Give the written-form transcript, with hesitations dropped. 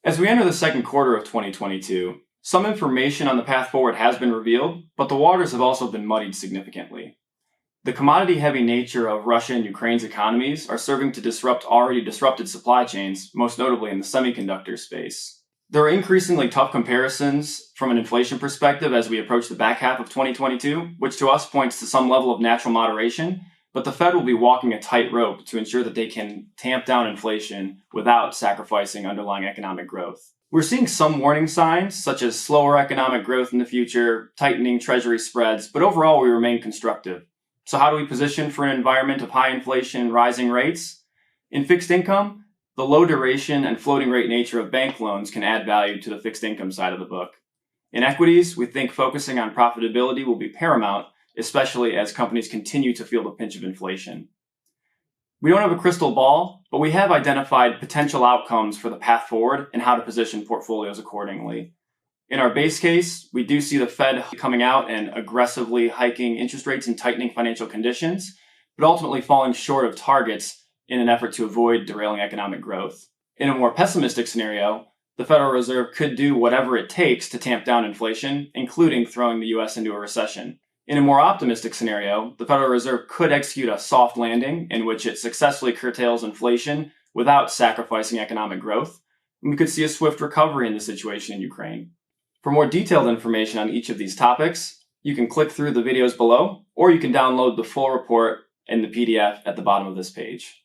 As we enter the second quarter of 2022, some information on the path forward has been revealed, but the waters have also been muddied significantly. The commodity-heavy nature of Russia and Ukraine's economies are serving to disrupt already disrupted supply chains, most notably in the semiconductor space. There are increasingly tough comparisons from an inflation perspective as we approach the back half of 2022, which to us points to some level of natural moderation, but the Fed will be walking a tightrope to ensure that they can tamp down inflation without sacrificing underlying economic growth. We're seeing some warning signs, such as slower economic growth in the future, tightening treasury spreads, but overall we remain constructive. So how do we position for an environment of high inflation and rising rates? In fixed income, the low duration and floating rate nature of bank loans can add value to the fixed income side of the book. In equities, we think focusing on profitability will be paramount, especially as companies continue to feel the pinch of inflation. We don't have a crystal ball, but we have identified potential outcomes for the path forward and how to position portfolios accordingly. In our base case, we do see the Fed coming out and aggressively hiking interest rates and tightening financial conditions, but ultimately falling short of targets in an effort to avoid derailing economic growth. In a more pessimistic scenario, the Federal Reserve could do whatever it takes to tamp down inflation, including throwing the US into a recession. In a more optimistic scenario, the Federal Reserve could execute a soft landing in which it successfully curtails inflation without sacrificing economic growth, and we could see a swift recovery in the situation in Ukraine. For more detailed information on each of these topics, you can click through the videos below, or you can download the full report in the PDF at the bottom of this page.